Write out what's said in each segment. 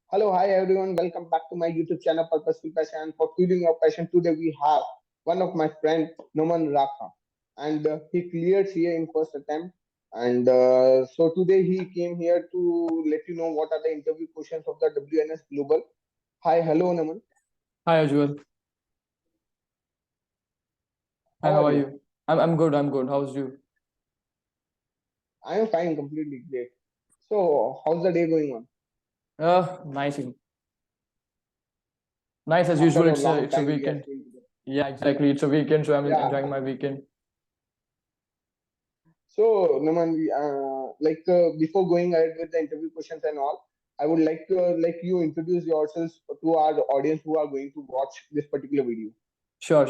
Hello, hi everyone. Welcome back to my YouTube channel, Purposeful Passion. For feeding your passion, today we have one of my friend, Naman Ranka, and he cleared CA in first attempt. And so today he came here to let you know what are the interview questions of the WNS Global. Hi, hello, Naman. Hi, Ajwal. Hi, How how are are you? you? I'm good. I'm good. How's you? I am fine, completely great. So, how's the day going on? Nice. Nice as After usual. a long It's a time, we are weekend. still together. Yeah, exactly. It's a weekend, so I'm Yeah. enjoying my weekend. So, Naman, before going ahead with the interview questions and all, I would like to like you introduce yourselves to our audience who are going to watch this particular video. Sure.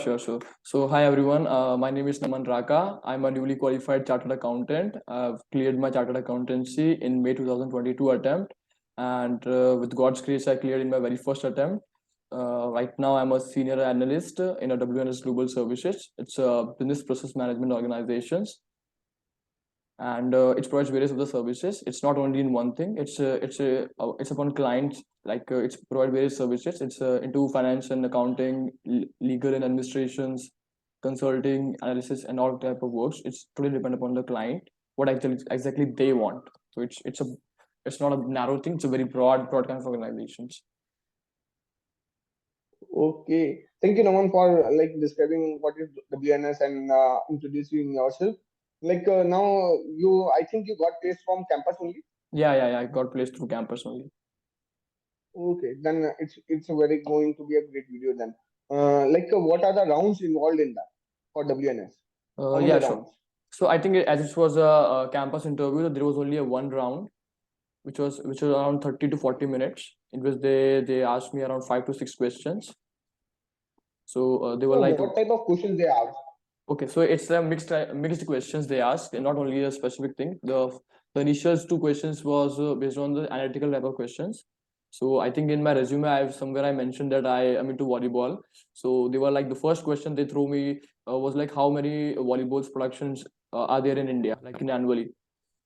So, hi everyone. My name is Naman Raka. I'm a newly qualified chartered accountant. I've cleared my chartered accountancy in May 2022 attempt, and with God's grace, I cleared in my very first attempt. Right now, I'm a senior analyst in a WNS Global Services. It's a business process management organizations, and it provides various other services. It's not only in one thing. It's upon clients, like it's provide various services. It's into finance and accounting, legal and administrations, consulting, analysis, and all type of works. It's totally depend upon the client what exactly they want. So it's not a narrow thing. It's a very broad kind of organizations. Okay, thank you, Naman, for like describing what is WNS and introducing yourself. Now, I think you got placed from campus only. Yeah. I got placed through campus only. Okay, then it's a very going to be a great video then. What are the rounds involved in that for WNS? How many Yeah, sure. rounds? So I think as it was a campus interview, there was only a one round which was around 30 to 40 minutes, in which they asked me around 5 to 6 questions. So they were So, like, what type of questions they ask? okay, so it's a mixed questions they asked, not only a specific thing. The initial two questions was based on the analytical type of questions. So I think in my resume, I have somewhere I mentioned that I am into volleyball. So they were like, the first question they threw me was like, how many volleyballs productions are there in India, like in annually?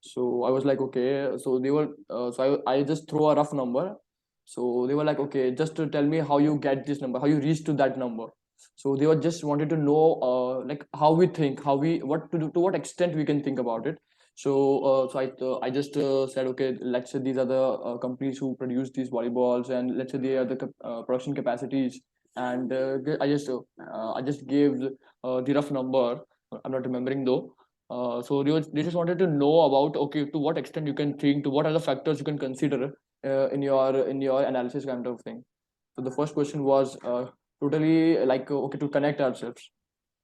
So I was like, okay. So they were, I just throw a rough number. So they were like, okay, just to tell me how you get this number, how you reach to that number. So they were just wanted to know, like how we think, how we, what to do, to what extent we can think about it. So I just said, okay, let's say these are the companies who produce these volleyballs, and let's say they are the production capacities. And I just gave the rough number. I'm not remembering though. They just wanted to know about, okay, to what extent you can think, to what other factors you can consider in your analysis kind of thing. So the first question was totally like okay, to connect ourselves,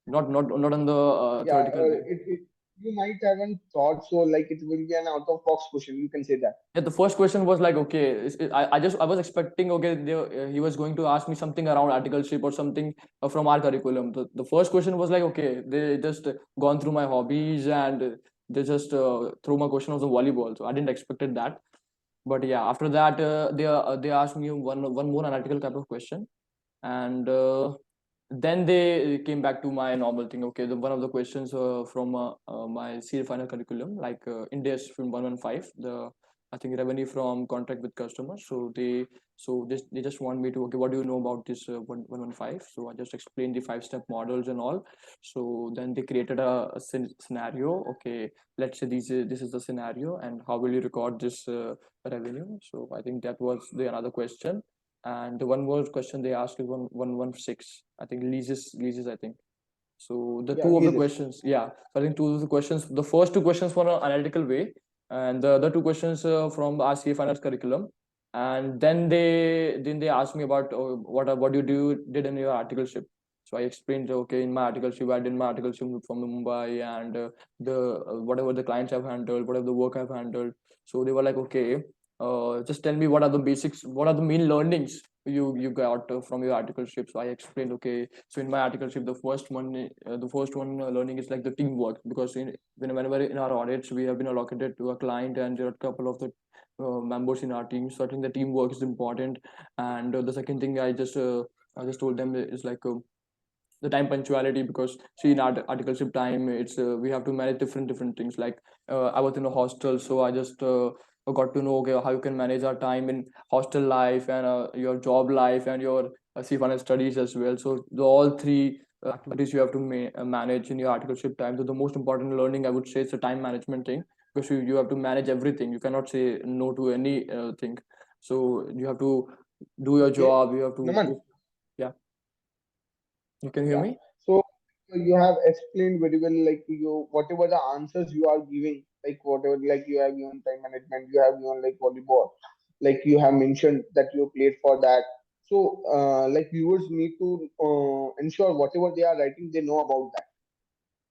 not on the Yeah, theoretical way. you might haven't thought so. Like it will be an out of box question. You can say that. Yeah, the first question was like, okay, I was expecting, okay, he was going to ask me something around articleship or something from our curriculum. The first question was like, okay, they just gone through my hobbies, and they just threw my question of the volleyball. So I didn't expected that. But yeah, after that, they asked me one more analytical type of question, and then they came back to my normal thing. Okay, one of the questions from my CA final curriculum, like India's from 115, the I think revenue from contract with customers. They just want me to, okay, what do you know about this 115? So I just explained the 5 step models and all. So then they created a scenario. Okay, let's say this is the scenario, and how will you record this revenue? So I think that was the another question. And the one more question they asked is 116. I think leases. I think so. The Yeah, two of the Jesus. questions, yeah. So I think two of the questions. The first two questions were an analytical way, and the other two questions from the RCA finance curriculum. And then they asked me about what you did in your articleship. So I explained, okay, in my articleship, I did my articleship from Mumbai, and the whatever the clients I've handled, whatever the work I've handled. So they were like, okay, just tell me what are the basics, what are the main learnings you got from your articleship. So I explained, okay, so in my articleship, the first one learning is like the teamwork, because whenever in our audits we have been allocated to a client, and there are a couple of the members in our team. So I think the teamwork is important. And the second thing I just told them is like the time punctuality, because see in articleship time, it's we have to manage different things. Like I was in a hostel, so I just got to know okay how you can manage our time in hostel life and your job life and your CFA studies as well. So all three activities you have to manage in your articleship time. So the most important learning I would say is the time management thing, because you have to manage everything. You cannot say no to any thing. So you have to do your Okay, job. You have to Naman. yeah. You can hear Yeah. me? So you have explained very well, like you whatever the answers you are giving, like whatever, like you have given time management, you have given like volleyball, like you have mentioned that you played for that. So like viewers need to ensure whatever they are writing, they know about that.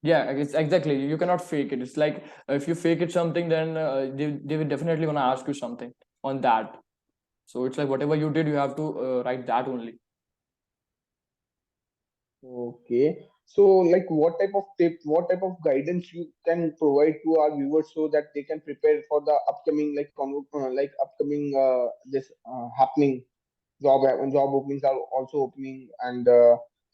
Yeah, it's exactly. You cannot fake it. It's like if you fake it something, then they will definitely gonna ask you something on that. So it's like whatever you did, you have to write that only. Okay. So like what type of tip, what type of guidance you can provide to our viewers so that they can prepare for the upcoming like like upcoming this happening job openings are also opening, and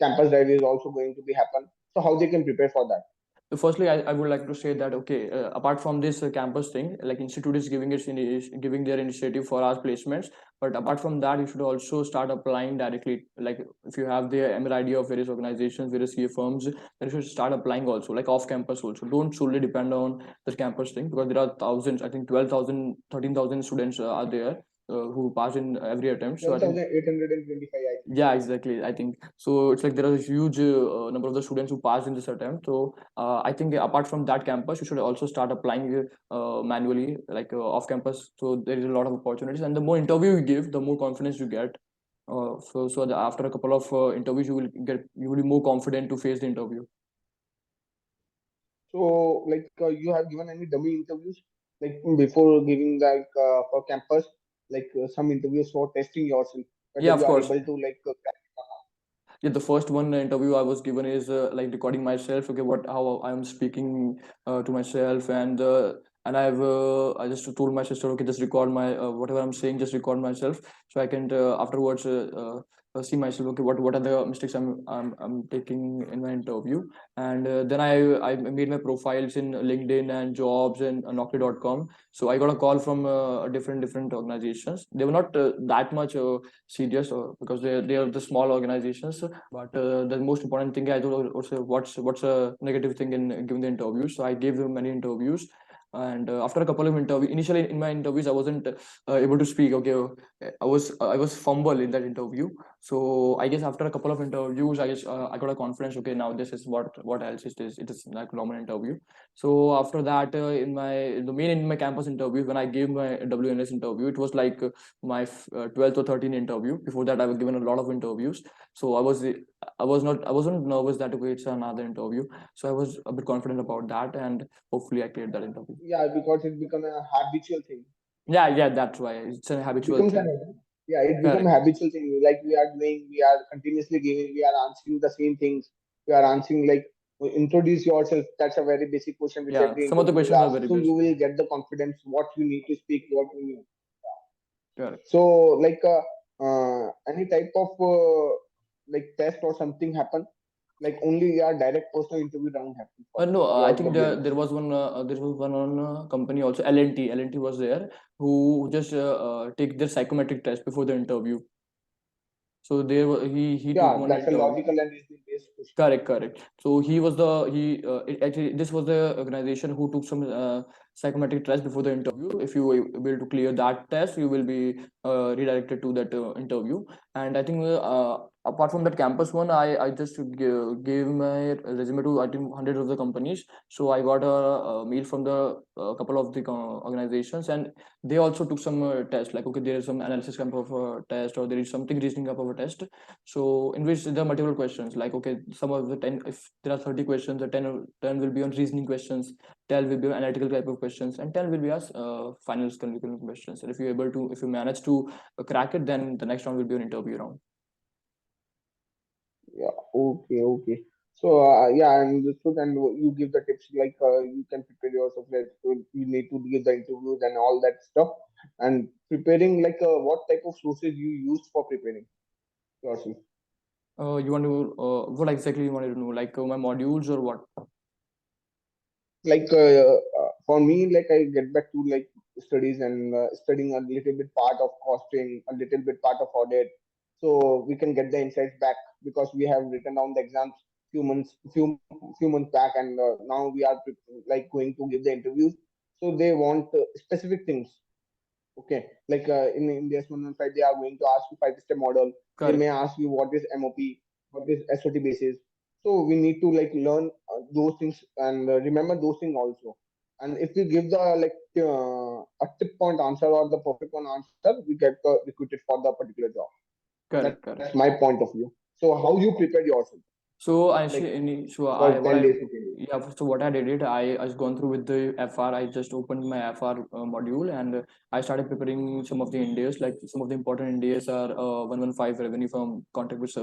campus diary is also going to be happen, so how they can prepare for that? So firstly, I would like to say that okay, apart from this campus thing, like institute is giving their initiative for our placements. But apart from that, you should also start applying directly. Like if you have the ML idea of various organizations, various CA firms, then you should start applying also, like off campus also. Don't solely depend on the campus thing, because there are thousands. I think 12,000, 13,000 students are there who pass in every attempt. So I think 12,825, I think. yeah, exactly. I think so. It's like there are a huge number of the students who passed in this attempt. So I think apart from that campus, you should also start applying manually, like off campus. So there is a lot of opportunities, and the more interview you give, the more confidence you get. After a couple of interviews, you will be more confident to face the interview. So like you have given any dummy interviews like before giving like for campus, like some interviews for testing yourself Yeah, whether of you are course. able to like crack it or not? Yeah, the first one interview I was given is like recording myself. Okay, what how I'm speaking to myself, and I just told my sister, okay, just record my whatever I'm saying, just record myself, so I can afterwards see myself. Okay, what are the mistakes I'm taking in my interview, and then I made my profiles in LinkedIn and jobs and Naukri.com. So I got a call from different organizations. They were not that much serious because they are the small organizations, but the most important thing I thought also, what's a negative thing in giving the interviews. So I gave them many interviews, and after a couple of interviews, initially in my interviews I wasn't able to speak. Okay, I was fumble in that interview. So I guess after a couple of interviews, I guess I got a confidence. Okay, now this is what else is this? It is like normal interview. So after that, in my campus interview, when I gave my WNS interview, it was like my 12th or 13th interview. Before that, I was given a lot of interviews. So I wasn't nervous that okay, it's another interview. So I was a bit confident about that, and hopefully I cleared that interview. Yeah, because it become a habitual thing. Yeah, that's why it's a It habitual becomes a thing. yeah, it become a Correct. habitual thing, like we are doing, we are continuously giving, we are answering the same things, we are answering like introduce yourself, that's a very basic question which Yeah, every some of the interview will questions are ask, very so you basic. will get the confidence what you need to speak, what you need. Correct. So like any type of like test or something happen, like only a direct personal interview round happen for No, I your think WNS. there was one on company also, LNT. LNT was there who just take their psychometric test before the interview. So he took Yeah, one that's a interview. logical and reasoning based question. Correct. So he was the he actually this was the organization who took some psychometric test before the interview. If you were able to clear that test, you will be redirected to that interview. And I think apart from that campus one, I just gave my resume to I think hundreds of the companies. So I got a mail from the couple of the organizations, and they also took some test. Like okay, there is some analysis kind of test, or there is something reasoning kind of a test. So in which there are multiple questions, like okay, some of the 10, if there are 30 questions, the 10 will be on reasoning questions, 10 will be on analytical type of questions, and 10 will be as final curriculum questions. And if you manage to crack it, then the next round will be an interview round. Yeah, okay. So yeah, I understood, and you give the tips like you can prepare yourself, like you need to give the interviews and all that stuff, and preparing like what type of sources you used for preparing yourself. You want to what exactly you wanted to know, like my modules or what? Like for me, like I get back to like studies and studying a little bit part of costing, a little bit part of audit, so we can get the insights back because we have written down the exams few months back, and now we are like going to give the interviews. So they want specific things. Okay, like in India's 115, they are going to ask you five-step model. They may Correct. ask you what is MOP, what is SOT basis. So we need to like learn those things and remember those things also. And if we give the like a tip point answer or the perfect one answer, we get recruited for the particular job. That's Correct. my Correct. point of view. So how you prepare yourself? So I Like so for I 10 what days I to 10 days. yeah, so what I did it, I just gone through with the FR. I just opened my FR module, and I started preparing some of the Indias. Like some of the important Indias are 115 revenue from contract with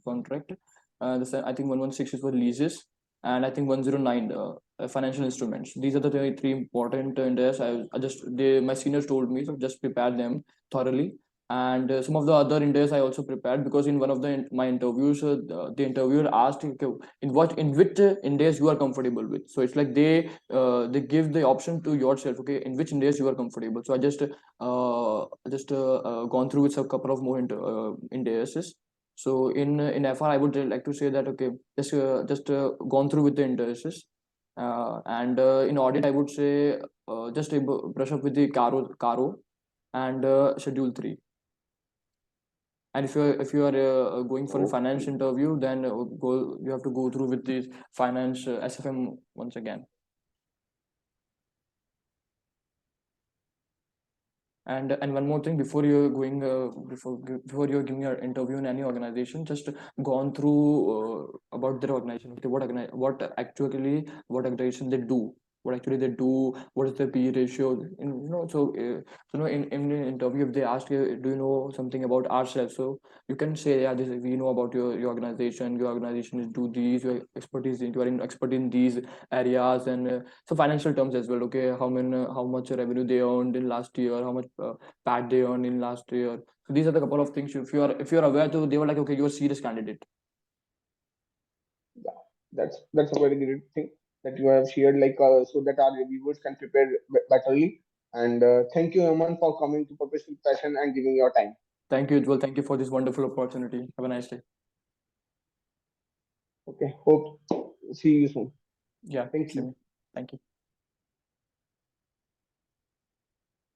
contract. I think 116 is for leases, and I think 109 financial instruments. These are the three important Indias. My seniors told me, so just prepare them thoroughly. And some of the other Indias I also prepared, because in one of my interviews, the interviewer asked, okay, in which Indias you are comfortable with. So it's like they give the option to yourself, okay, in which Indias you are comfortable. So I just gone through with a couple of more Indias. So in FR I would like to say that, okay, just gone through with the Indias. And in audit I would say just brush up with the Caro and Schedule 3. And if you are going for a finance Okay. interview, then you have to go through with the finance SFM once again. And one more thing, before you're going before you're giving your interview in any organization, just gone through about their organization. Okay, what organization they do, what actually they do, what is the P ratio, in an interview, if they ask you, do you know something about ourselves, so you can say, yeah, this we know about your organization. Your organization is do these, your expertise, you are expert in these areas. And so financial terms as well, okay, how much revenue they earned in last year, how much PAT they earned in last year. So these are the couple of things, if you are aware, so they were like, okay, you're a serious candidate. Yeah, that's a very great thing that you have shared, like so that our viewers can prepare betterly. And thank you, Aman, for coming to Purposeful Passion and giving your time. Thank you, Ujjwal. Thank you for this wonderful opportunity. Have a nice day. Okay, hope see you soon. Yeah, Thank same you. here. Thank you.